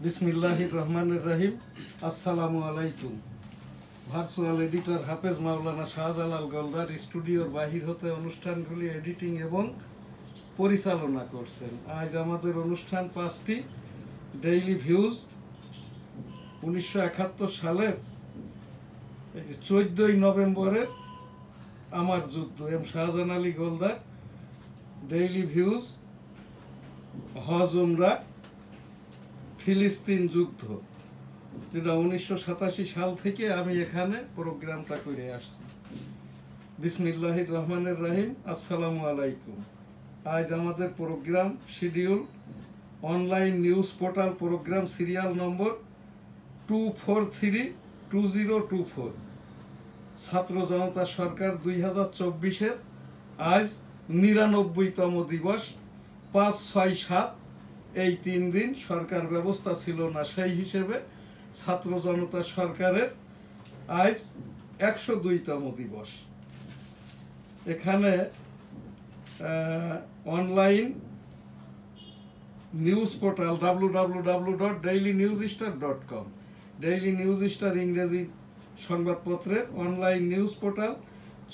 বিসমিল্লাহির রহমানির রহিম। আসসালামু আলাইকুম। ভার্চুয়াল এডিটর হাফেজ মাওলানা শাহজালাল গোলদার স্টুডিওর বাহির হতে অনুষ্ঠানগুলি এডিটিং এবং পরিচালনা করছেন। আজ আমাদের অনুষ্ঠান 5টি ডেইলি ভিউজ 1971 সালের 14ই নভেম্বরের আমার যুদ্ধ M Shahjahan Ali Goldar, daily views হজ উমরা ফিলিস্তিন যুদ্ধ, যেটা 1987 সাল থেকে আমি এখানে প্রোগ্রামটা করে আসছি। বিসমিল্লাহির রহমানির রহিম। আসসালামু আলাইকুম। আজ আমাদের programme schedule online news portal programme serial number 2432024, ছাত্র জনতা সরকার 2024-এর আজ 99তম দিবস। 5, 6, 7 এই 3 দিন সরকার ব্যবস্থা ছিল না, সেই হিসেবে ছাত্র জনতা সরকারের আজ 102তম দিবস। এখানে online news portal www.dailynewsstar.com, daily news star ইংরেজি সংবাদপত্রের online news portal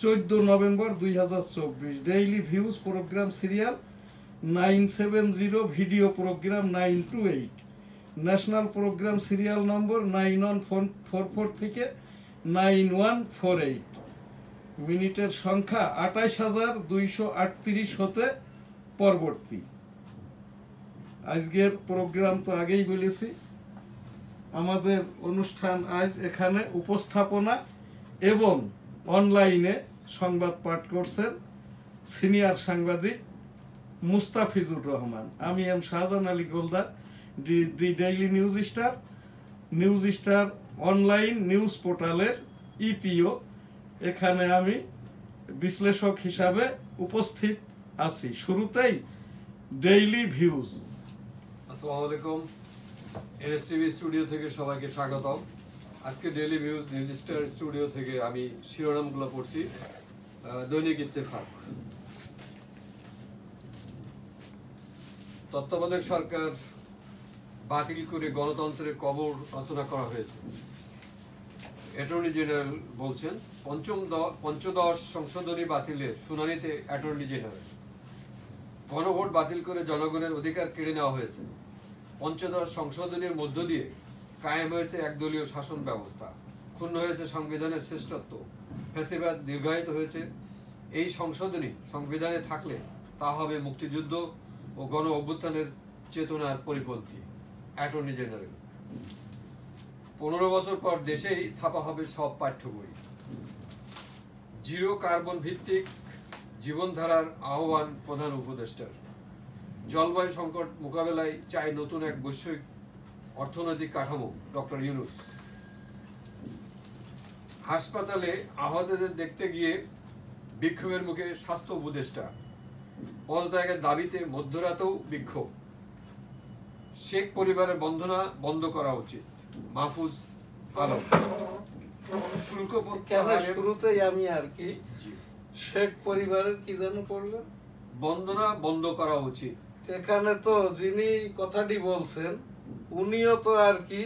14 November 2024, daily views programme serial 970, video programme 928, national programme serial number 9144 থেকে 9148, মিনিটের সংখ্যা 28238 হতে পরবর্তী। আজকের প্রোগ্রাম তো আগেই বলেছি, আমাদের অনুষ্ঠান আজ এখানে উপস্থাপনা এবং অনলাইনে সংবাদ পাঠ করছেন সিনিয়র সাংবাদিক মুস্তাফিজুর রহমান। আমি M Shahjahan Ali Goldar, the daily news star online news পোর্টালের ইপিও। এখানে আমি বিশ্লেষক হিসাবে উপস্থিত আছি। শুরুতেই ডেইলি ভিউজ। আসসালামু আলাইকুম। এনএসটিভি স্টুডিও থেকে সবাইকে স্বাগতম। আজকে daily views news star studio থেকে আমি শিরোনামগুলো পড়ছি। দৈনিক ইত্তেফাক। তত্ত্বাবধায়ক সরকার বাতিল করে গণতন্ত্রের কবর রচনা করা হয়েছে। অ্যাটর্নি জেনারেল বলছেন, পঞ্চদশ সংশোধনী বাতিলের শুনানিতে অ্যাটর্নি জেনারেল, গণভোট বাতিল করে জনগণের অধিকার কেড়ে নেওয়া হয়েছে। পঞ্চদশ সংশোধনীর মধ্য দিয়ে কায়েম হয়েছে একদলীয় শাসন ব্যবস্থা, ক্ষুণ্ণ হয়েছে সংবিধানের শ্রেষ্ঠত্ব, ফ্যাসিবাদ দীর্ঘায়িত হয়েছে। এই সংশোধনী সংবিধানে থাকলে তা হবে মুক্তিযুদ্ধ ও গণ অভ্যুত্থানের চেতনার পরিপন্থী। Attorney general. 15 বছর পর দেশেই ছাপা হবে সব পাঠ্য বই। জিরো কার্বন ভিত্তিক জীবনধারার আহ্বান প্রধান উপদেষ্টার। জলবায়ু সংকট মোকাবেলায় চাই নতুন এক বৈশ্বিক অর্থনৈতিক কাঠামো, ডক্টর ইউনূস। হাসপাতালে আহতদের দেখতে গিয়ে বিক্ষোভের মুখে স্বাস্থ্য উপদেষ্টা। পদত্যাগের দাবিতে মধ্যরাতেও বিক্ষোভ। শেখ পরিবারের বন্ধনা বন্ধ করা উচিত, মাহফুজ আলম। শুল্ক শুরুতেই আমি আর কি শেখ পরিবারের কি যেন পড়লেন, বন্দনা বন্ধ করা উচিত। এখানে তো যিনি কথাটি বলছেন উনিও তো আর কি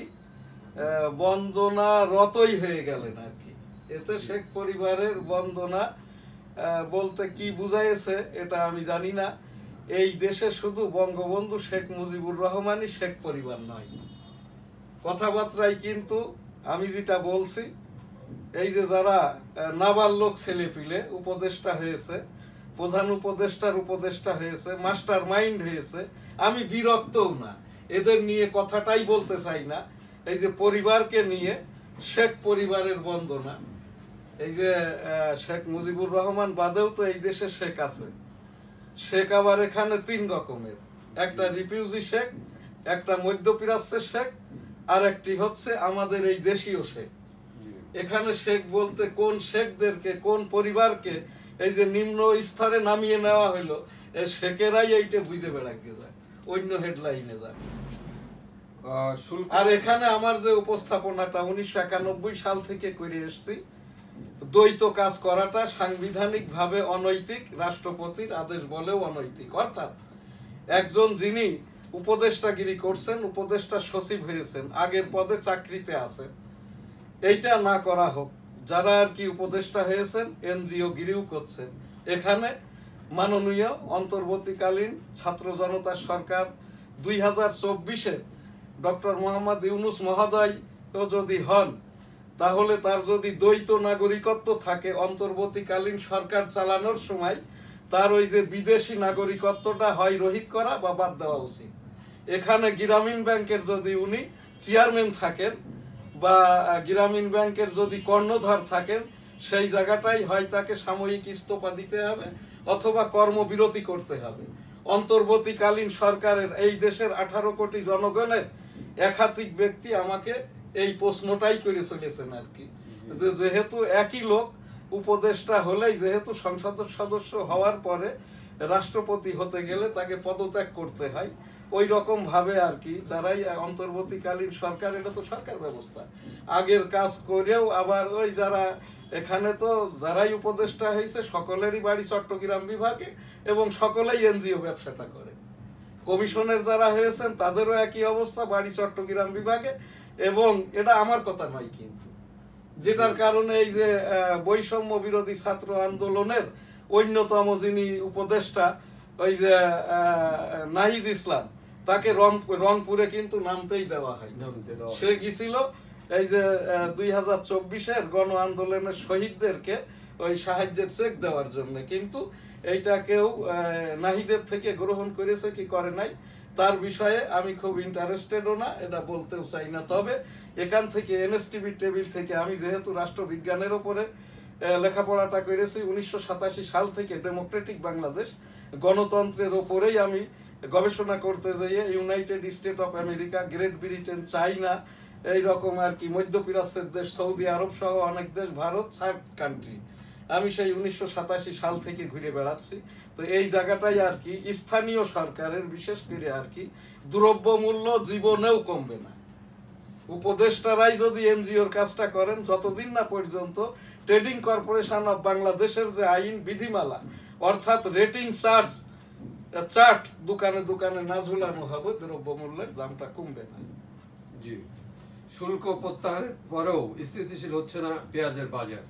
বন্দনা রতই হয়ে গেলেন আর কি। এতে শেখ পরিবারের বন্দনা বলতে কি বুঝাইছে এটা আমি জানি না। এই দেশে শুধু বঙ্গবন্ধু শেখ মুজিবুর রহমানই শেখ পরিবার নয়। কথাবার্তায় কিন্তু আমি যেটা বলছি, এই যে যারা নাবালক ছেলে পিলে উপদেষ্টা হয়েছে, প্রধান উপদেষ্টার উপদেষ্টা হয়েছে, মাস্টার মাইন্ড হয়েছে, আমি বিরক্তও না, এদের নিয়ে কথাটাই বলতে চাই না। এই যে পরিবারকে নিয়ে শেখ পরিবারের বন্দনা, এই যে শেখ মুজিবুর রহমান বাদেও তো এই দেশে শেখ আছে। শেখ আবার এখানে 3 রকমের, একটা রিফিউজি শেখ, একটা মধ্যপ্রাচ্যের শেখ, আর একটি হচ্ছে আমাদের এই দেশীয় শেখ। এখানে শেখ বলতে কোন শেখদেরকে, কোন পরিবারকে এই যে নিম্ন স্তরে নামিয়ে নেওয়া হইলো, এই শেখেরাই এইটা বুঝে বেড়াকে যায়, অন্য হেডলাইনে যায়। আর এখানে আমার যে উপস্থাপনাটা 1991 সাল থেকে করে এসছি, দ্বৈত কাজ করাটা সাংবিধানিক ভাবে অনৈতিক, রাষ্ট্রপতির আদেশ বলেও অনৈতিক। অর্থাৎ একজন যিনি উপদেষ্টাগিরি করছেন, উপদেষ্টা সচিব হয়েছেন, আগের পদে চাকরিতে আছেন, এইটা না করা হোক। যারা আর কি উপদেষ্টা হয়েছেন এনজিও গিরিও করছেন, এখানে মাননীয় অন্তর্বর্তীকালীন ছাত্র জনতা সরকার 2024-এ ডক্টর মোহাম্মদ ইউনূস মহোদয় যদি হন, তাহলে তার যদি দ্বৈত নাগরিকত্ব থাকে, অন্তর্বর্তীকালীন সরকার চালানোর সময় তার ওই যে বিদেশি নাগরিকত্বটা হয় রহিত করা বা বাদ দেওয়া উচিত। এখানে গ্রামীণ ব্যাংকের যদি উনি চেয়ারম্যান থাকেন বা গ্রামীণ ব্যাংকের যদি কর্ণধার থাকেন, সেই জায়গাটাই হয় তাকে সাময়িক ইস্তফা দিতে হবে অথবা কর্মবিরতি করতে হবে। অন্তর্বর্তীকালীন সরকারের এই দেশের 18 কোটি জনগণের একাধিক ব্যক্তি আমাকে এই প্রশ্নটাই করে চলেছেন আর কি, যে যেহেতু একই লোক উপদেষ্টা হলেই যেহেতু সংসদ সদস্য হওয়ার পরে রাষ্ট্রপতি হতে গেলে তাকে পদত্যাগ করতে হয়, ওই রকম ভাবে আর কি যারাই অন্তর্বর্তীকালীন সরকার, এটা তো সরকার ব্যবস্থা, আগের কাজ করেও আবার ওই যারা এখানে তো যারাই উপদেষ্টা হয়েছে সকলেরই বাড়ি চট্টগ্রাম বিভাগে এবং সকলেই এনজিও ব্যবসাটা করে। কমিশনের যারা হয়েছেন তাদেরও একই অবস্থা, বাড়ি চট্টগ্রাম বিভাগে। এবং এটা আমার কথা নয় কিন্তু, যেটার কারণে এই যে বৈষম্য বিরোধী ছাত্র আন্দোলনের অন্যতম যিনি উপদেষ্টা ওই যে নাহিদ ইসলাম, তাকে রংপুরে কিন্তু নামতেই দেওয়া হয়। সে গেছিল এই যে 2024-এর গণ আন্দোলনের শহীদদেরকে ওই সাহায্যের চেক দেওয়ার জন্য, কিন্তু এইটা কেউ নাহিদের থেকে গ্রহণ করেছে কি করে নাই তার বিষয়ে আমি খুব ইন্টারেস্টেডও না, এটা বলতেও চাই না। তবে এখান থেকে এনএসটিভি টেবিল থেকে আমি যেহেতু রাষ্ট্রবিজ্ঞানের উপরে লেখাপড়াটা করেছি 1987 সাল থেকে, ডেমোক্রেটিক বাংলাদেশ গণতন্ত্রের ওপরেই আমি গবেষণা করতে যাইয়ে united state of America, great Britain, China, এইরকম আর কি মধ্যপ্রাচ্যের দেশ, সৌদি আরব সহ অনেক দেশ, ভারত, 7 কান্ট্রি, আমি সেই 1987 সাল থেকে ঘুরে বেড়াচ্ছি। তো এই জায়গাটাই আর কি স্থানীয় সরকারের বিশেষ করে আর কি দ্রব্যমূল্য জীবনেও কমবে না। উপদেষ্টারাই যদি এনজিওর কাজটা করেন, যতদিন না পর্যন্ত ট্রেডিং কর্পোরেশন অফ বাংলাদেশের যে আইন বিধিমালা অর্থাৎ রেটিং চার্ট দোকানে দোকানে না ঝুলানো হবে, দ্রব্যমূল্যের দামটা কমবে না। জি, শুল্ক প্রত্যাহারের পরেও স্থিতিশীল হচ্ছে না পেঁয়াজের বাজার।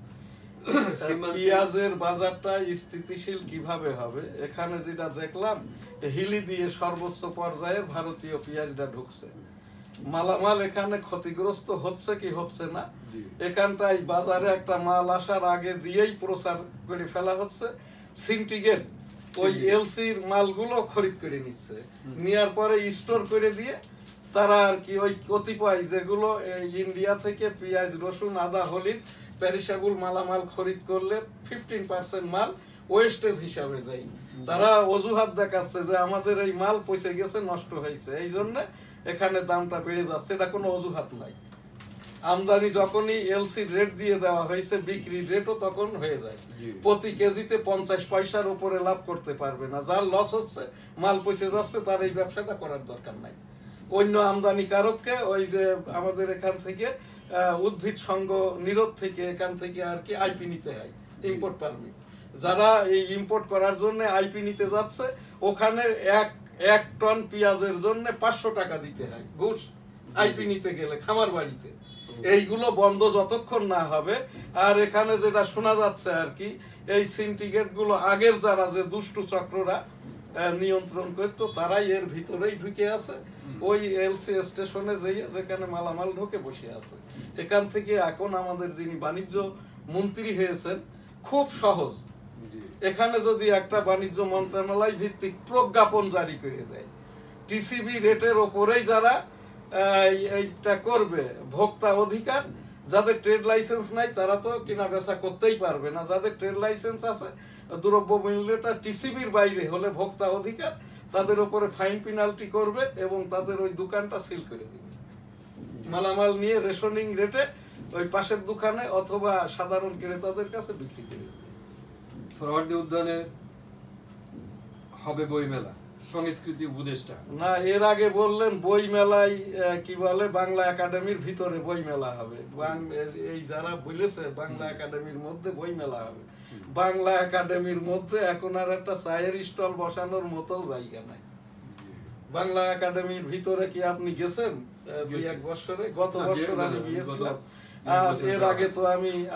পেঁয়াজের বাজারটা স্থিতিশীল কিভাবে হবে? এখানে যেটা দেখলাম, হিলি দিয়ে সর্বোচ্চ পর্যায়ে ভারতীয় পেঁয়াজটা ঢুকছে, মালামাল এখানে ক্ষতিগ্রস্ত হচ্ছে কি হচ্ছে না, এখানটায় বাজারে একটা মাল আসার আগে দিয়েই প্রচার করে ফেলা হচ্ছে। সিন্ডিকেট ওই এলসির মালগুলো খরিদ করে নিচ্ছে, নেওয়ার পরে স্টোর করে দিয়ে তারা আর কি ওই কতিপয় যেগুলো ইন্ডিয়া থেকে পেঁয়াজ, রসুন, আদা, হলুদ, পেরিশেবল মালামাল খরিদ করলে 15% মাল ওয়েস্টেজ হিসাবে দেয়। তারা অজুহাত দেখাচ্ছে যে আমাদের এই মাল পচে গেছে, নষ্ট হয়েছে, এই জন্য এখানে দামটা বেড়ে যাচ্ছে। এটা কোনো অজুহাত নাই। আমদানি যখনই এলসি রেট দিয়ে দেওয়া হয়েছে, বিক্রি রেটও তখন হয়ে যায়। প্রতি কেজিতে 50 পয়সার উপরে লাভ করতে পারবে না। যার লস হচ্ছে, মাল পচে যাচ্ছে, তার এই ব্যবসাটা করার দরকার নাই। অন্য আমদানিকারককে ওই যে আমাদের এখান থেকে উদ্ভিদ সংঘ নিরোধ থেকে এখান থেকে আর কি আইপি নিতে হয়, ইম্পোর্ট পারমিট। যারা এই ইম্পোর্ট করার জন্য আইপি নিতে যাচ্ছে, ওখানে এক টন পেঁয়াজের জন্য 500 টাকা দিতে হয় ঘুষ, আইপি নিতে গেলে খামার বাড়িতে। এইগুলো বন্ধ যতক্ষণ না হবে, আর এখানে যেটা শোনা যাচ্ছে আর কি, এই সিন্ডিকেট গুলো আগের যারা যে দুষ্টু চক্ররা নিয়ন্ত্রণ করতো, তারাই এর ভিতরেই ঢুকে আছে। ওই এলসি স্টেশনে যেখানে মালামাল ঢুকে বসে আছে। এখান থেকে এখন আমাদের যিনি বাণিজ্য মন্ত্রী হয়েছেন, খুব সহজ, এখানে যদি একটা বাণিজ্য মন্ত্রণালয় ভিত্তিক প্রজ্ঞাপন জারি করে দেয়, টিসিবি রেটের ওপরেই যারা এইটা করবে, ভোক্তা অধিকার, যাদের ট্রেড লাইসেন্স নাই তারা তো কিনা বেচা করতেই পারবে না, যাদের ট্রেড লাইসেন্স আছে, দ্রব্য মূল্যটা টিসিবির বাইরে হলে ভোক্তা অধিকার, তাদের উপরে ফাইন পেনাল্টি করবে এবং তাদের ওই দোকানটা সিল করে দিবে। মালামাল নিয়ে রেশনিং রেটে ওই পাশের দোকানে অথবা সাধারণ ক্রেতাদের কাছে বিক্রি করে দিবে। সোহরাওয়ার্দী উদ্যানে হবে বই মেলা, সংস্কৃতি উপদেষ্টা না, এর আগে বললেন বই মেলায় কি বলে বাংলা একাডেমির ভিতরে বই মেলা হবে। এই যারা বলেছে বাংলা একাডেমির মধ্যে বই মেলা হবে, বাংলা একাডেমির মধ্যে এখন আর একটা চায়ের স্টল বসানোর মতো জায়গা নাই। বাংলা একাডেমির ভিতরে কি আপনি গেছেন দুই এক বছরে? গত বছর আমি গিয়েছিলাম। আর এর আগে তো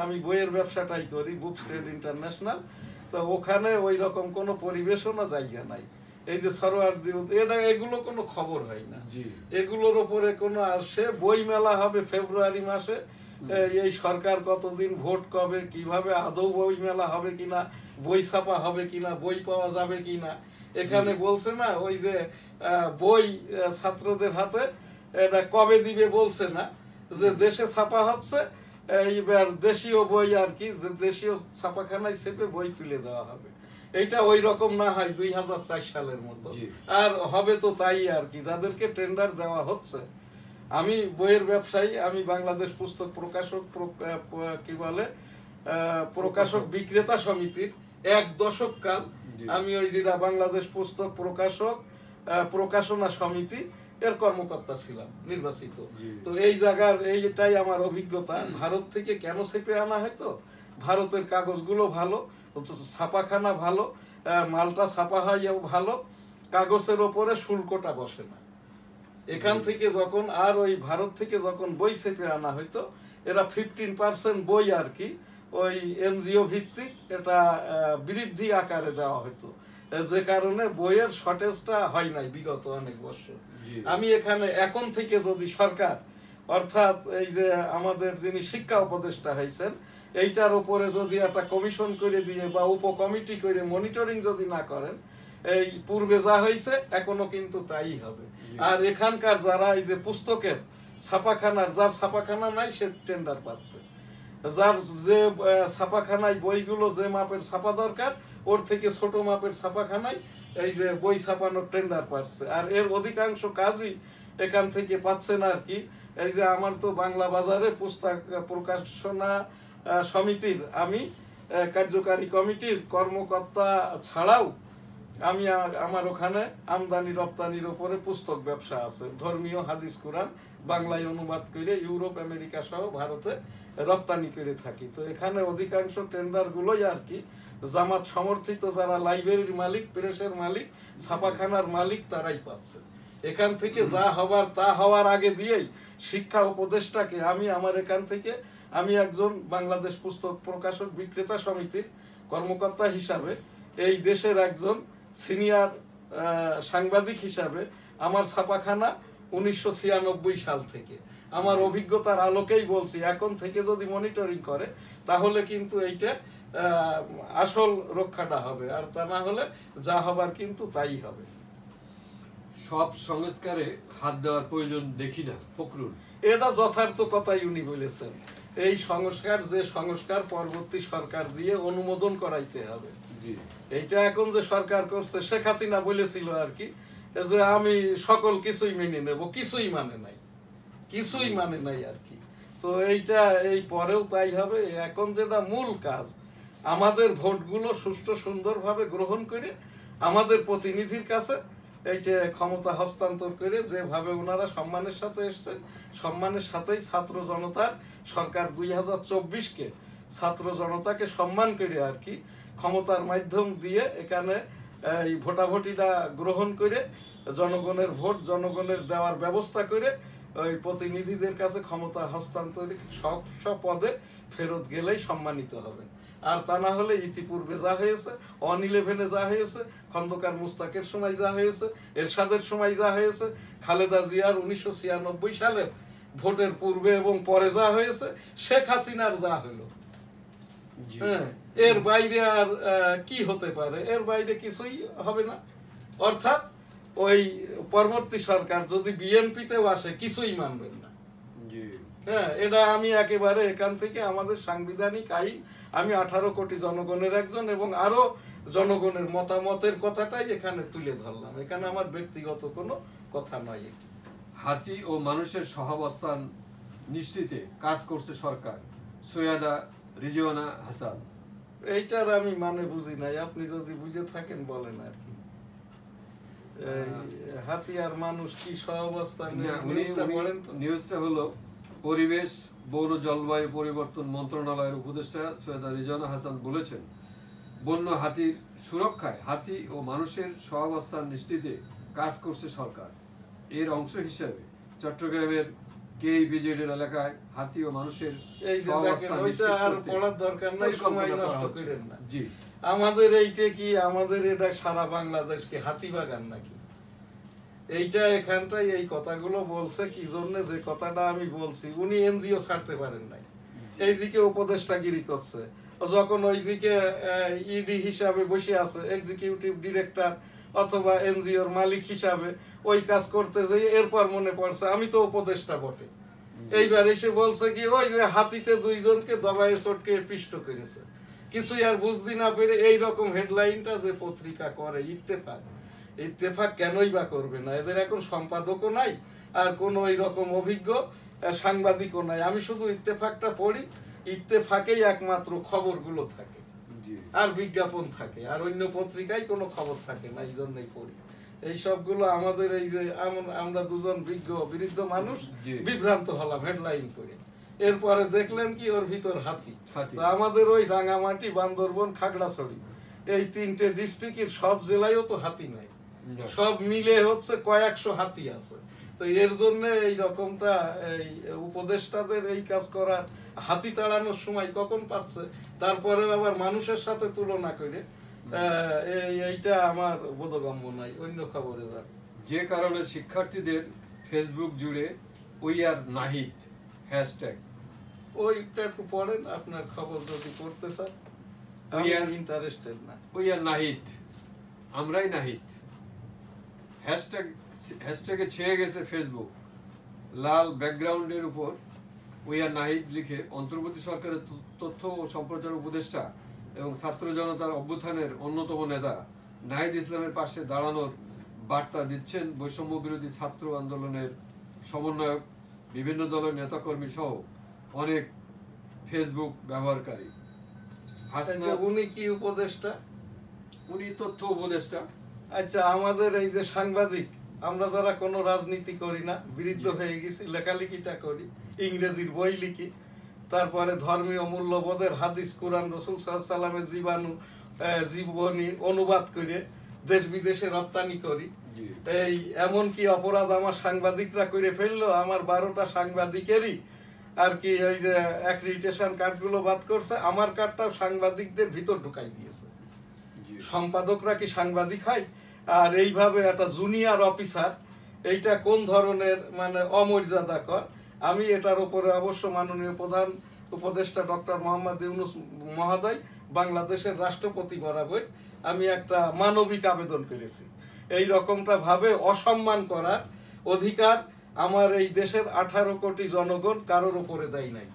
আমি বইয়ের ব্যবসাটাই করি, বুকস ট্রেড ইন্টারন্যাশনাল। তো ওখানে ওই রকম কোনো পরিবেশনা জায়গা নাই। এই যে সরোয়ার্দী এগুলো কোনো খবর হয় না। এগুলোর উপরে কোনো, আর সে বই মেলা হবে ফেব্রুয়ারি মাসে। এই সরকার কতদিন, ভোট কবে, কিভাবে, আদৌ বই মেলা হবে কিনা, বই ছাপা হবে কিনা, বই পাওয়া যাবে কিনা। এখানে বলছে না ওই যে বই ছাত্রদের হাতে এটা কবে দিবে বলছে না, যে দেশে ছাপা হচ্ছে এইবার দেশীয় বই আর কি, যে দেশীয় ছাপাখানায় চেপে বই তুলে দেওয়া হবে। এইটা ওই রকম না হয় 2004 সালের মতো, আর হবে তো তাই আর কি, যাদেরকে টেন্ডার দেওয়া হচ্ছে। আমি বইয়ের ব্যবসায়ী, আমি বাংলাদেশ পুস্তক প্রকাশক কি বলে প্রকাশক বিক্রেতা সমিতির 1 দশক কাল আমি ওই যেটা বাংলাদেশ পুস্তক প্রকাশক প্রকাশনা সমিতি এর কর্মকর্তা ছিলাম, নির্বাচিত। তো এই জায়গার এইটাই আমার অভিজ্ঞতা। ভারত থেকে কেন চেপে আনা হয়তো, ভারতের কাগজগুলো ভালো, ছাপাখানা ভালো, মালটা ছাপা হয় ভালো, কাগজের ওপরে শুল্কটা বসে না। এখান থেকে যখন, আর ওই ভারত থেকে যখন বই চেপে আনা হইতো, এরা 15% বই আর কি ওই এনজিও ভিত্তিক এটা বৃদ্ধি আকারে দেওয়া হতো, যে কারণে বইয়ের শর্টেজটা হয় নাই বিগত অনেক বছর। আমি এখানে এখন থেকে যদি সরকার, অর্থাৎ এই যে আমাদের যিনি শিক্ষা উপদেষ্টা হয়েছেন, এইটার উপরে যদি একটা কমিশন করে দিয়ে বা উপকমিটি করে মনিটরিং যদি না করেন, এই পূর্বে যা হয়েছে এখনো কিন্তু তাই হবে। আর এখানকার যারা এই যে পুস্তকের ছাপাখানার, যার ছাপাখানা নাই সে টেন্ডার পাচ্ছে, যার যে ছাপাখানায় বইগুলো যে মাপের ছাপা দরকার ওর থেকে ছোট মাপের ছাপাখানায় এই যে বই ছাপানোর টেন্ডার পাচ্ছে। আর এর অধিকাংশ কাজই এখান থেকে পাচ্ছে না আর কি। এই যে আমার তো বাংলা বাজারে পুস্তক প্রকাশনা সমিতির আমি কার্যকারী কমিটির কর্মকর্তা ছাড়াও আমি আমার ওখানে আমদানি রপ্তানির উপরে পুস্তক ব্যবসা আছে, ধর্মীয় হাদিস কুরআন বাংলায় অনুবাদ করে ইউরোপ আমেরিকা সহ ভারতে রপ্তানি করে থাকি। তো এখানে অধিকাংশ টেন্ডার গুলোই আর কি জামাত সমর্থিত যারা লাইব্রেরির মালিক, প্রেসের মালিক, ছাপাখানার মালিক তারাই পাচ্ছে। এখান থেকে যা হবার তা হওয়ার আগে দিয়েই শিক্ষা উপদেষ্টাকে আমি আমার এখান থেকে, আমি একজন বাংলাদেশ পুস্তক প্রকাশক বিক্রেতা সমিতির কর্মকর্তা হিসাবে, এই দেশের একজন সিনিয়র সাংবাদিক হিসাবে আমার ছাপাখানা 1996 সাল থেকে, আমার অভিজ্ঞতার আলোকেই বলছি, এখন থেকে যদি মনিটরিং করে তাহলে কিন্তু এইটা আসল রক্ষাটা হবে, আর তা না হলে যা হবার কিন্তু তাই হবে। সব সংস্কারে হাত দেওয়ার প্রয়োজন দেখি না ফখরুল, এটা যথার্থ কথাই উনি বলেছেন। এই সংস্কার, যে সংস্কার পরবর্তী সরকার দিয়ে অনুমোদন করাইতে হবে, এইটা এখন যে সরকার করছে, শেখ হাসিনা বলেছিল আর কি যে আমি সকল কিছুই মেনে নেব, কিছুই মানে নাই, কিছুই মানে নাই আর কি। তো এইটা এই পরেও তাই হবে। এখন যেটা মূল কাজ, আমাদের ভোটগুলো সুষ্ঠু সুন্দরভাবে গ্রহণ করে আমাদের প্রতিনিধির কাছে এইটা ক্ষমতা হস্তান্তর করে, যেভাবে ওনারা সম্মানের সাথে এসছেন, সম্মানের সাথেই ছাত্র জনতার সরকার 2024-কে ছাত্র জনতাকে সম্মান করে আর কি ক্ষমতার মাধ্যম দিয়ে এখানে এই ভোটাভুটিটা গ্রহণ করে জনগণের ভোট জনগণের দেওয়ার ব্যবস্থা করে ওই প্রতিনিধিদের কাছে ক্ষমতা হস্তান্তর সব পদে ফেরত গেলেই সম্মানিত হবেন। আর তা না হলে ইতিপূর্বে যা হয়েছে, 11 যা হয়েছে, খন্দকার মুস্তাকের সময় যা হয়েছে, এরশাদের সময় যা হয়েছে, খালেদা জিয়ার 1996 সালের ভোটের পূর্বে এবং পরে যা হয়েছে, শেখ হাসিনার যা হলো, হ্যাঁ, এর বাইরে আর কি হতে পারে? এর বাইরে কিছুই হবে না। অর্থাৎ ওই পরবর্তী সরকার যদি বিএনপিতেও আসে কিছুই মানবেন না। হ্যাঁ, এটা আমি একেবারে এখান থেকে আমাদের সাংবিধানিক আইন, আমি 18 কোটি জনগণের একজন এবং আরো জনগণের মতামতের কথাটাই এখানে তুলে ধরলাম, এখানে আমার ব্যক্তিগত কোনো কথা নয়। হাতি ও মানুষের সহাবস্থান নিশ্চিতে কাজ করছে সরকার, সৈয়দা রিজওয়ানা হাসান। এইটার আমি মানে বুঝি নাই, আপনি যদি বুঝে থাকেন বলেন আর কি। হাতি আর মানুষ কি সহাবস্থান? নিউজটা হলো পরিবেশ, বন ও জলবায়ু পরিবর্তন মন্ত্রণালয়ের উপদেষ্টা সৈয়দা রিজওয়ানা হাসান বলেছেন, বন্য হাতির সুরক্ষায় হাতি ও মানুষের সহাবস্থান নিশ্চিতে কাজ করছে সরকার। এর অংশ হিসেবে চট্টগ্রামের কেইপিজেডের এলাকায় হাতি ও মানুষের এই যে দেখেন, ওইটা আর পড়ার দরকার নাই, সময় নষ্ট করেন না। জি, আমাদের এইটা কি, আমাদের এটা সারা বাংলাদেশ কি হাতি বাগান নাকি? এইটা এখানটাই এই কথাগুলো বলছে কি জন্য, যে কথাটা আমি বলছি, উনি এনজিও ছাড়তে পারেন নাই, এইদিকে উপদেষ্টাগিরি করছে, যখন ওইদিকে ইডি হিসাবে বসে আছে, এক্সিকিউটিভ ডিরেক্টর অথবা এনজিওর মালিক হিসাবে ওই কাজ করতে যাই, এরপর মনে পড়ছে আমি তো উপদেষ্টা বটে। এইবার এসে বলছে কি, ওই যে হাতিতে দুইজনকে দবায়ে চটকে পিষ্ট করেছে, কিছুই আর বুঝতে না পেরে এইরকম হেডলাইনটা যে পত্রিকা করে ইত্তেফাক, ইত্তেফাক কেনই বা করবে না? এদের এখন সম্পাদকও নাই, আর কোন ওই রকম অভিজ্ঞ সাংবাদিকও নাই। আমি শুধু ইত্তেফাকটা পড়ি, ইত্তেফাকেই একমাত্র খবরগুলো থাকে আর বিজ্ঞাপন থাকে, আর অন্য পত্রিকায় কোনো খবর থাকে না, এই জন্যই পড়ি। এই সবগুলো আমাদের এই যে আমরা দুজন বিরুদ্ধ মানুষ বিভ্রান্ত হলাম হেডলাইন করে, এরপরে দেখলেন কি ওর ভিতর হাতি। তো আমাদের ওই রাঙামাটি, বান্দরবন, খাগড়াছড়ি এই 3টে ডিস্ট্রিক্টের সব জেলায়ও তো হাতি নাই, সব মিলে হচ্ছে কয়েকশো হাতি আছে। তো এর জন্য এই রকমটা এই উপদেষ্টাদের এই কাজ করার, হাতি তাড়ানোর সময় কখন পাচ্ছে, তারপরে আবার মানুষের সাথে তুলনা করে, এইটা আমার বোধগম্য নাই। অন্য খবরে যান। যে কারণে শিক্ষার্থীদের ফেসবুক জুড়ে উই আর নাহিদ হ্যাশট্যাগ, ওইটা একটু পড়েন, আপনার খবর যদি পড়তে চান। উই আর ইন্টারেস্টেড না। উই আর নাহিদ, আমরাই নাহিদ হ্যাশট্যাগে ছেয়ে গেছে ফেসবুক। লাল ব্যাকগ্রাউন্ডের উপর উই আর নাহিদ লিখে অন্তর্বর্তী সরকারের তথ্য ও সম্প্রচার উপদেষ্টা এবং ছাত্র জনতার অভ্যুত্থানের অন্যতম নেতা নাহিদ ইসলামের পাশে দাঁড়ানোর বার্তা দিচ্ছেন বৈষম্য বিরোধী ছাত্র আন্দোলনের সমন্বয়ক, বিভিন্ন দলের নেতাকর্মী সহ অনেক ফেসবুক ব্যবহারকারী। উনি কি উপদেষ্টা? উনি তথ্য উপদেষ্টা। আচ্ছা, আমাদের এই যে সাংবাদিক, আমরা যারা কোনো রাজনীতি করি না, বিরুদ্ধ হয়ে গেছি, লেখালেখিটা করি, ইংরেজির বই লিখি, তারপরে ধর্মীয় মূল্যবোধের হাদিস, কোরআন, রাসূল সাল্লাল্লাহু আলাইহি ওয়াসাল্লামের জীবনী অনুবাদ করে দেশ বিদেশে রপ্তানি করি। এই এমন কি অপরাধ আমার সাংবাদিকরা করে ফেললো, আমার 12টা সাংবাদিকেরই আর কি ওই যে অ্যাক্রিডিটেশন কার্ডগুলো বাদ করছে, আমার কার্ডটাও সাংবাদিকদের ভিতর ঢুকাই দিয়েছে। সম্পাদকরা কি সাংবাদিক হয়? আর এইভাবে একটা জুনিয়র অফিসার, এইটা কোন ধরনের মানে অমর্যাদাকর। আমি এটার উপরে অবশ্য মাননীয় প্রধান উপদেষ্টা ডক্টর মোহাম্মদ ইউনূস মহোদয়, বাংলাদেশের রাষ্ট্রপতি বরাবর আমি একটা মানবিক আবেদন করেছি। এই রকমটা ভাবে অসম্মান করার অধিকার আমার এই দেশের 18 কোটি জনগণ কারোর উপরে দেয় নাই।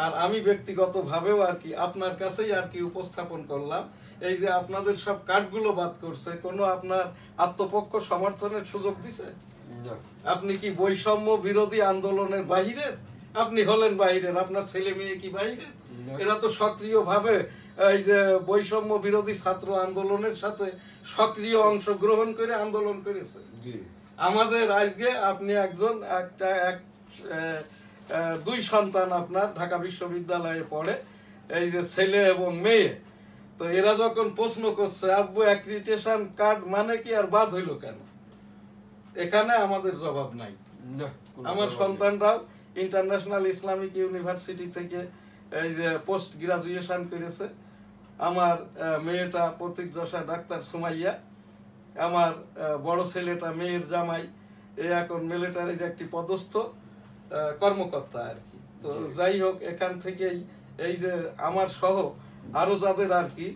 আর আমি ব্যক্তিগতভাবেও আর কি আপনার কাছেই আর কি উপস্থাপন করলাম, এই যে আপনাদের সব কার্ডগুলো বাদ করছে, কোনো আপনার আত্মপক্ষ সমর্থনের সুযোগ দিছে? আপনি কি বৈষম্য বিরোধী আন্দোলনের বাহিরের? আপনি হলেন বাহিরের, আপনার ছেলে মেয়ে কি বাহিরের? এরা তো সক্রিয় ভাবে এই যে বৈষম্য বিরোধী ছাত্র আন্দোলনের সাথে সক্রিয় অংশগ্রহণ করে আন্দোলন করেছে। আমাদের আজকে আপনি একজন দুই সন্তান আপনার ঢাকা বিশ্ববিদ্যালয়ে পড়ে, এই যে ছেলে এবং মেয়ে, তো এরা যখন প্রশ্ন করছে আব্বু অ্যাক্রিডিটেশন কার্ড মানে কি আর বাদ হইলো কেন, এখানে আমাদের জবাব নাই। আমার সন্তানরাও ইন্টারন্যাশনাল ইসলামিক ইউনিভার্সিটি থেকে এই যে পোস্ট গ্রাজুয়েশন করেছে। আমার মেয়েটা প্রতীকযশা ডাক্তার সুমাইয়া, আমার বড় ছেলেটা মেয়ের জামাই, এখন মিলিটারির একটি পদস্থ কর্মকর্তা আর কি। তো যাই হোক, এখান থেকেই এই যে আমার সহ আরো যাদের আর কি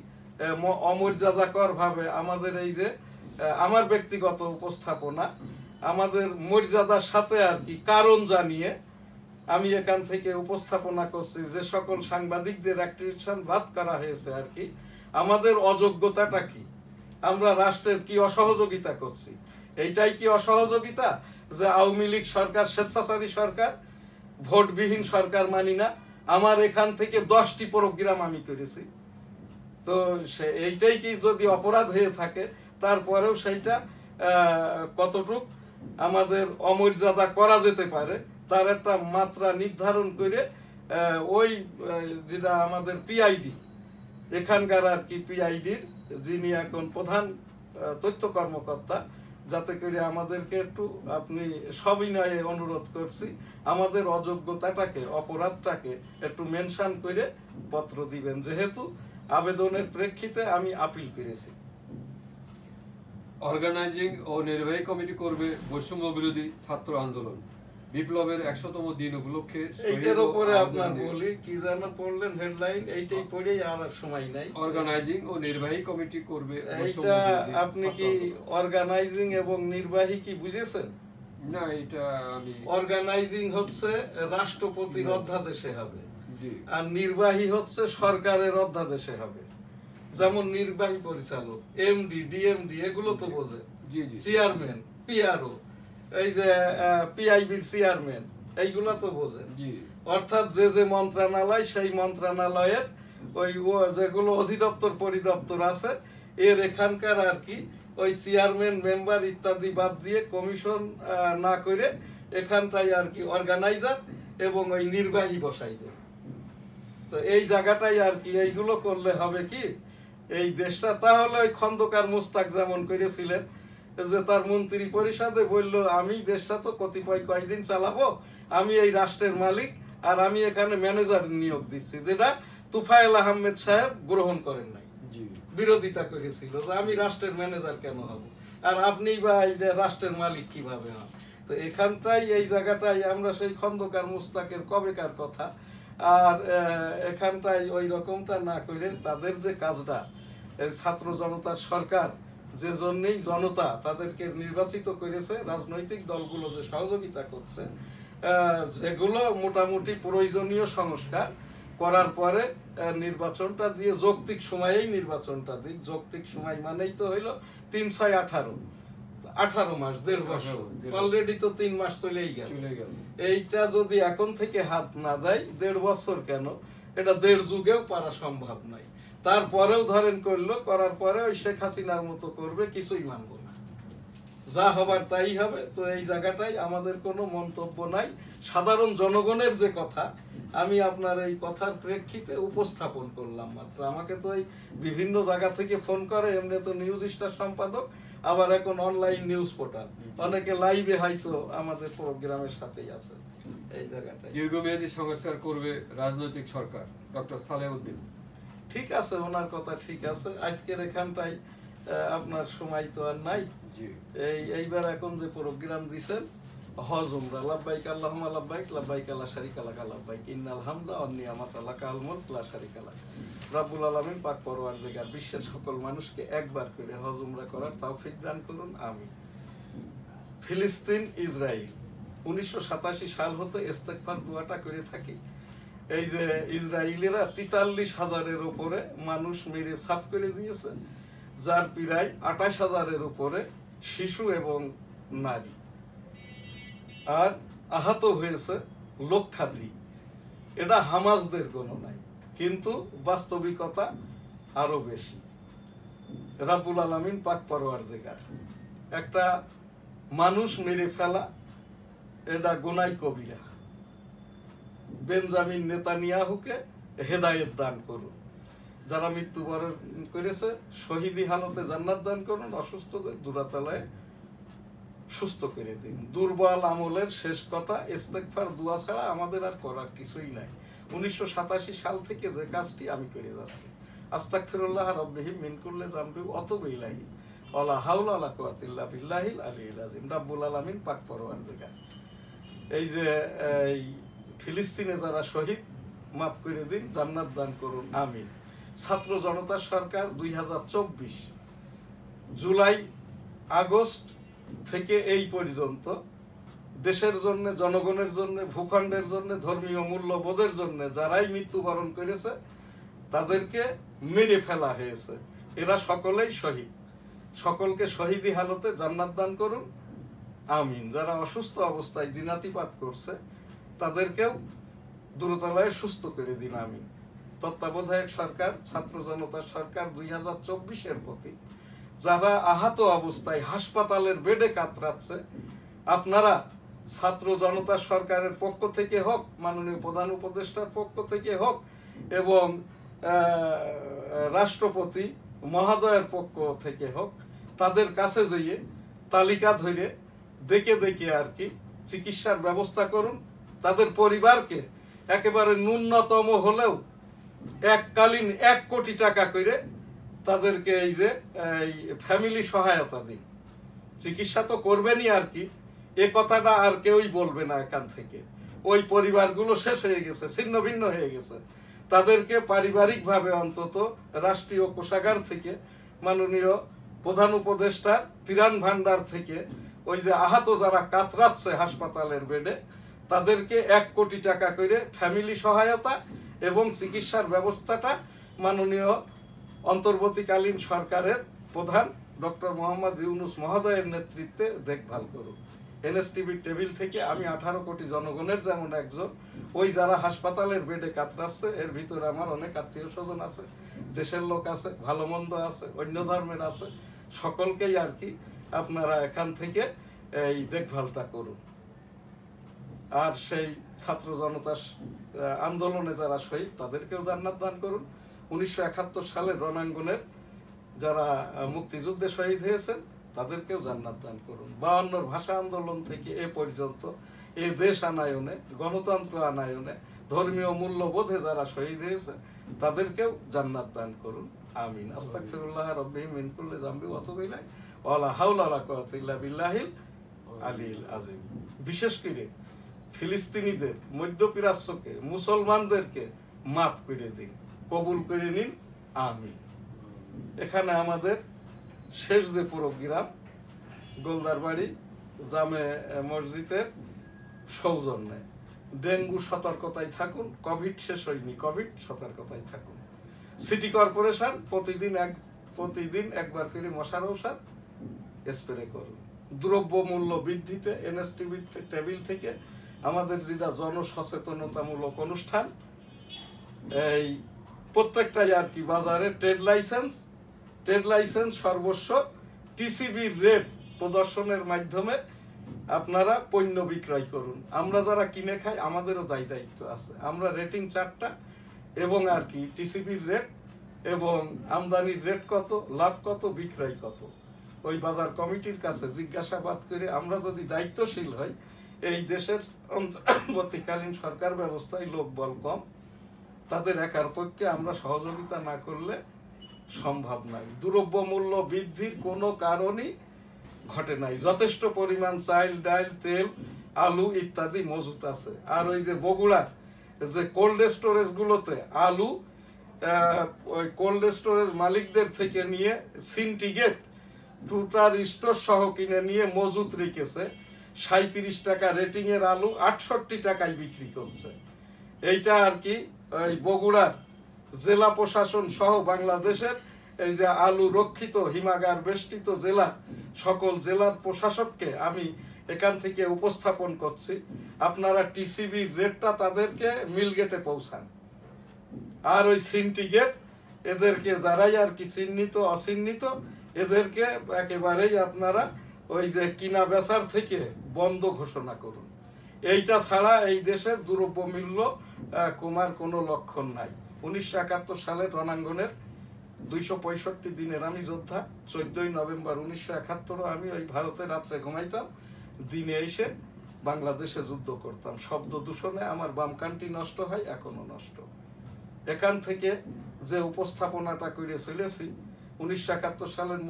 অমর্যাদাকর ভাবে আমাদের এই যে আমার ব্যক্তিগত উপস্থাপনা, আমাদের মর্যাদার সাথে আর কি কারণ জানিয়ে আমি এখান থেকে উপস্থাপনা করছি যে সকল সাংবাদিকদের অ্যাক্রিডিটেশন বাদ করা হয়েছে আর কি। আমাদের অযোগ্যতাটা কি, আমরা রাষ্ট্রের কি অসহযোগিতা করছি? এইটাই কি অসহযোগিতা যে আওয়ামী লীগ সরকার স্বেচ্ছাচারী সরকার, ভোটবিহীন সরকার মানি না? আমার এখান থেকে 10টি প্রোগ্রাম আমি করেছি। তো এইটাই কি যদি অপরাধ হয়ে থাকে, তারপরেও সেইটা কতটুক আমাদের অমর্যাদা করা যেতে পারে তার একটা মাত্রা নির্ধারণ করে ওই যেটা আমাদের পিআইডি, এখানকার আর কি পিআইডির যিনি এখন প্রধান তথ্য কর্মকর্তা যাতে করে আমাদেরকে একটু আপনি সবিনয়ে অনুরোধ করছি আমাদের অযোগ্যতাটাকে অপরাধটাকে একটু মেনশন করে পত্র দিবেন, যেহেতু আবেদনের প্রেক্ষিতে আমি আপিল করেছি। অর্গানাইজিং ও নির্বাহী কমিটি করবে বৈষম্য বিরোধী ছাত্র আন্দোলন বিপ্লবের 100তম দিন উপলক্ষে। এইটার উপরে আপনার বলি কি যেন পড়লেন হেডলাইন, এইটাই পড়েই আর সময় নাই। অর্গানাইজিং ও নির্বাহী কমিটি করবে। এইটা আপনি কি অর্গানাইজিং এবং নির্বাহী কি বুঝেছেন? না, এটা আমি অর্গানাইজিং হচ্ছে রাষ্ট্রপতির অধ্যাদেশে হবে, আর নির্বাহী হচ্ছে সরকারের অধ্যাদেশে হবে। যেমন নির্বাহী পরিচালক, এমডি, ডিএমডি, এগুলো তো বোঝে। চেয়ারম্যান, পিআরও, এই যে পিআইবির চেয়ারম্যান, এইগুলা তো বোঝেন। অর্থাৎ যে যে মন্ত্রণালয়, সেই মন্ত্রণালয়ের ওই যেগুলো অধিদপ্তর পরিদপ্তর আছে, এর এখানকার আর কি ওই চেয়ারম্যান, মেম্বার ইত্যাদি বাদ দিয়ে কমিশন না করে এখানটাই আর কি অর্গানাইজার এবং ওই নির্বাহী বসাইবে। তো এই জায়গাটাই আর কি, এইগুলো করলে হবে কি এই দেশটা, তাহলে ওই খন্দকার মুস্তাক যেমন করেছিলেন যে তার মন্ত্রী পরিষদে বলল আমি দেশটা তো কতিপয় কয়েকদিন চালাবো, আমি এই রাষ্ট্রের মালিক আর আমি এখানে ম্যানেজার নিয়োগ দিচ্ছি, যেটা তুফায়েল আহমেদ সাহেব গ্রহণ করেন নাই, বিরোধিতা করেছিল যে আমি রাষ্ট্রের ম্যানেজার কেন হব আর আপনি বা এই রাষ্ট্রের মালিক কিভাবে হন। তো এখানটাই এই জায়গাটাই আমরা সেই খন্দকার মুস্তাকের কবেকার কথা, আর এখানটাই ওই রকমটা না করে তাদের যে কাজটা, ছাত্র জনতার সরকার যে জন্যই জনতা তাদেরকে নির্বাচিত করেছে, রাজনৈতিক দলগুলো যে সহযোগিতা করছে, যেগুলো মোটামুটি প্রয়োজনীয় সংস্কার করার পরে নির্বাচনটা দিয়ে যৌক্তিক সময়েই নির্বাচনটা দিক। যৌক্তিক সময় মানেই তো হইলো 3-6-18 মাস, 1.5 বছর, অলরেডি তো 3 মাস চলেই গেল। এইটা যদি এখন থেকে হাত না দেয়, 1.5 বছর কেন, এটা 1.5 যুগেও পারা সম্ভব নয়। তারপরেও ধরেন করলো, করার পরে ওই শেখ হাসিনার মতো করবে, কিছুই মানবো না, যা হবার তাই হবে। তো এই জায়গাটাই আমাদের কোনো মন্তব্য নাই, সাধারণ জনগণের যে কথা আমি আপনার এই কথার প্রেক্ষিতে উপস্থাপন করলাম মাত্র। আমাকে তো এই বিভিন্ন জায়গা থেকে ফোন করে, এমনি তো নিউজ স্টার সম্পাদক, আবার এখন অনলাইন নিউজ পোর্টাল, অনেকে লাইভে হয়তো আমাদের প্রোগ্রামের সাথেই আছে। এই জায়গাটাই দীর্ঘমেয়াদী সংস্কার করবে রাজনৈতিক সরকার, ডক্টর সালেউদ্দিন। ঠিক আছে, ওনার কথা ঠিক আছে। আজকের এখানটাই আপনার সময় তো আর নাই। এইবার এখন যে প্রোগ্রাম দিছেন হজ উমরা, লাব্বাইক আল্লাহুম্মা লাব্বাইক, লাব্বাইক লা শারীকা লাক লাব্বাইক, ইন্নাল হামদা ওয়ান নি'মাতা লাকাল মুলক লা শারীকা লাক। রব্বুল আলামিন পাক পরওয়ারদিগার বিশ্বের সকল মানুষকে একবার করে হজ উমরা করার তৌফিক দান করুন, আমিন। ফিলিস্তিন, ইসরায়েল 1987 সাল হতে ইস্তেগফার দোয়াটা করে থাকি। এই যে ইসরায়েলিরা 43,000-এর উপরে মানুষ মেরে সাফ করে দিয়েছে, যার প্রায় 28,000-এর উপরে শিশু এবং নারী, আর আহত হয়েছে লক্ষাধিক। এটা হামাসদের গণনায়, কিন্তু বাস্তবিকতা আরো বেশি। রাব্বুল আলামিন পাক পরওয়ারদিগার একটা মানুষ মেরে ফেলা, এটা গুনাহ কবিরা। বেঞ্জামিন নেতানিয়াহুকে হেদায়েত দান করুন, যারা মৃত্যুবরণ করেছে শহীদি হালতে জান্নাত দান করুন, অসুস্থদের দুরাতালায় সুস্থ করে দিন। দুর্বল আমলের শেষ কথা, ইস্তেগফার দোয়া ছাড়া আমাদের আর করার কিছুই নাই। 1987 সাল থেকে যে কাজটি আমি করে যাচ্ছি, আস্তাগফিরুল্লাহ রাব্বিহি মিন কুল্লি যামবি ওয়া আতুবু ইলাইহি ওয়ালা হাওলা ওয়ালা কুওয়াতা ইল্লা বিল্লাহিল আলিয়্যিল আযীম। রাব্বুল আলামিন পাক পরওয়ারদিগার এই যে এই ফিলিস্তিনে যারা শহীদ, মাফ করে দিন, জান্নাত দান করুন, আমিন। ছাত্র জনতা সরকার 2024 জুলাই আগস্ট থেকে এই পর্যন্ত দেশের জন্য, জনগণের জন্য, ভূখণ্ডের জন্য, ধর্মীয় মূল্যবোধের জন্য যারাই মৃত্যুবরণ করেছে তাদেরকে মেরে ফেলা হয়েছে। এরা সকলেই শহীদ, সকলকে শহীদি হালতে জান্নাত দান করুন, আমিন। যারা অসুস্থ অবস্থায় দিনাতিপাত করছে তাদেরকেও দ্রুতালয়ে সুস্থ করে দিন, আমিন। তত্ত্বাবধায়ক সরকার, ছাত্র জনতার সরকার 2024-এর প্রতি যারা আহত অবস্থায় হাসপাতালের বেডে কাতরাচ্ছে, আপনারা ছাত্র জনতা সরকারের পক্ষ থেকে হোক, মাননীয় প্রধান উপদেষ্টার পক্ষ থেকে হোক, এবং রাষ্ট্রপতি মহোদয়ের পক্ষ থেকে হোক, তাদের কাছে যেয়ে তালিকা ধরে দেখে দেখে আর কি চিকিৎসার ব্যবস্থা করুন। তাদের পরিবারকে একেবারে ন্যূনতম হলেও এককালীন 1 কোটি টাকা করে তাদেরকে এই যে ফ্যামিলি সহায়তা দিন। চিকিৎসা তো করবেনই আর কি, এ কথাটা আর কেউই বলবে না এখান থেকে। ওই পরিবারগুলো শেষ হয়ে গেছে, ছিন্ন ভিন্ন হয়ে গেছে। তাদেরকে পারিবারিকভাবে অন্তত রাষ্ট্রীয় কোষাগার থেকে, মাননীয় প্রধান উপদেষ্টা ত্রাণ ভান্ডার থেকে ওই যে আহত যারা কাতরাচ্ছে হাসপাতালের বেডে, তাদেরকে 1 কোটি টাকা করে ফ্যামিলি সহায়তা এবং চিকিৎসার ব্যবস্থাটা মাননীয় অন্তর্বর্তীকালীন সরকারের প্রধান ডক্টর মোহাম্মদ ইউনূস মহোদয়ের নেতৃত্বে দেখভাল করুন। এনএসটিভির টেবিল থেকে আমি 18 কোটি জনগণের যেমন একজন, ওই যারা হাসপাতালের বেডে কাতরাচ্ছে এর ভিতরে আমার অনেক আত্মীয় স্বজন আছে, দেশের লোক আছে, ভালো মন্দ আছে, অন্য ধর্মের আছে, সকলকেই আর কি আপনারা এখান থেকে এই দেখভালটা করুন। আর সেই ছাত্র জনতা আন্দোলনে যারা শহীদ তাদেরকেও জান্নাত দান করুন। 1971 সালের রণাঙ্গনের যারা মুক্তিযুদ্ধে শহীদ হয়েছেন তাদেরকেও জান্নাত দান করুন। 52 ভাষা আন্দোলন থেকে এ পর্যন্ত এই দেশ আনায়নে, গণতন্ত্র আনায়নে, ধর্মীয় মূল্যবোধে যারা শহীদ হয়েছে তাদেরকেও জান্নাত দান করুন। আমিন। আস্তাগফিরুল্লাহ রাব্বি মিন কুল্লি যামবি ওয়া আতুবু ইলাইহি ওয়া লা হাওলা ওয়া লা কুওয়াতা ইল্লা বিল্লাহিল আলিয়্যিল আযীম। বিশেষ করে ফিলিস্তিনিদের, মধ্যপ্রাচ্যকে, মুসলমানদেরকে মাফ করে দিন, কবুল করে নিন। আমিন। এখানে আমাদের শেষ যে প্রোগ্রাম গোলদারবাড়ি জামে মসজিদের সৌজন্যে, ডেঙ্গু সতর্কতায় থাকুন, কোভিড শেষ হয়নি, কোভিড সতর্কতায় থাকুন। সিটি কর্পোরেশন প্রতিদিন একবার করে মশার ঔষধ স্প্রে করুন। দ্রব্য মূল্য বৃদ্ধিতে এনএসটিভি টেবিল থেকে আমাদের যেটা জনসচেতনতামূলক অনুষ্ঠান, এই প্রত্যেকটাই আর কি বাজারে ট্রেড লাইসেন্স সর্বস্ব টিসিবির রেট প্রদর্শনের মাধ্যমে আপনারা পণ্য বিক্রয় করুন। আমরা যারা কিনে খাই আমাদেরও দায়িত্ব আছে। আমরা রেটিং চার্টটা এবং আর কি টিসিবির রেট এবং আমদানির রেট কত, লাভ কত, বিক্রয় কত, ওই বাজার কমিটির কাছে জিজ্ঞাসাবাদ করে আমরা যদি দায়িত্বশীল হই, এই দেশের অন্তর্বর্তীকালীন সরকার ব্যবস্থায় লোক বল কম, তাদের একার পক্ষে আমরা সহযোগিতা না করলে সম্ভব নয়। দ্রব্য মূল্য বৃদ্ধির কোনো কারণই ঘটে নাই। যথেষ্ট পরিমাণ চাল, ডাল, তেল, আলু ইত্যাদি মজুত আছে। আর ওই যে বগুড়ার যে কোল্ড স্টোরেজ গুলোতে আলু ওই কোল্ড স্টোরেজ মালিকদের থেকে নিয়ে সিন্ডিকেট টুটার স্টোর সহ কিনে নিয়ে মজুত রেখেছে। 37 টাকা রেটিং এর আলু 68 টাকায় বিক্রি করছে। এইটা আর কি ওই বগুড়ার জেলা প্রশাসন সহ বাংলাদেশের এই যে আলু রক্ষিত হিমাগার বেষ্টিত জেলা, সকল জেলার প্রশাসককে আমি এখান থেকে উপস্থাপন করছি, আপনারা টিসিবির রেটটা তাদেরকে মিল গেটে পৌঁছান। আর ওই সিন্ডিকেট এদেরকে যারাই আর কি চিহ্নিত অচিহ্নিত এদেরকে একেবারেই আপনারা ওই যে কিনা বেচার থেকে বন্ধ ঘোষণা করুন। এইটা ছাড়া এই দেশের দ্রব্য মূল্য কমার কোনো লক্ষণ নাই। 1971 সালের রণাঙ্গনের 265 দিনের আমি যোদ্ধা। 14ই নভেম্বর 1971 আমি ওই ভারতে রাত্রে ঘুমাইতাম, দিনে এসে বাংলাদেশে যুদ্ধ করতাম। শব্দ দূষণে আমার বাম কানটি নষ্ট হয়, এখনো নষ্ট। এখান থেকে যে উপস্থাপনাটা করে চলেছি, 1971 সালের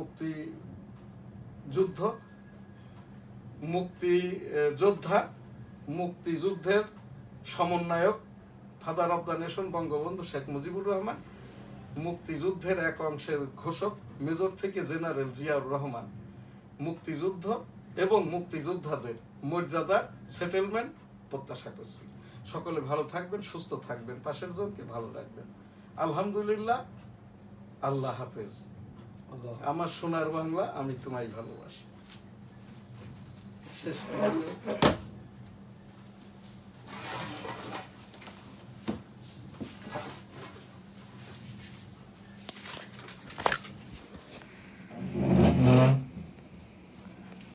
মুক্তিযুদ্ধের সমন্বয়ক father of the nation Bangabandhu Sheikh Mujibur Rahman, মুক্তিযুদ্ধের এক অংশের ঘোষক মেজর থেকে জেনারেল জিয়াউর রহমান, মুক্তিযুদ্ধ এবং মুক্তিযোদ্ধাদের মর্যাদা সেটেলমেন্ট প্রত্যাশা করছি। সকলে ভালো থাকবেন, সুস্থ থাকবেন, পাশের জনকে ভালো রাখবেন। আলহামদুলিল্লাহ। আল্লাহ হাফেজ। আমার সোনার বাংলা, আমি তোমায় ভালোবাসি। শেষ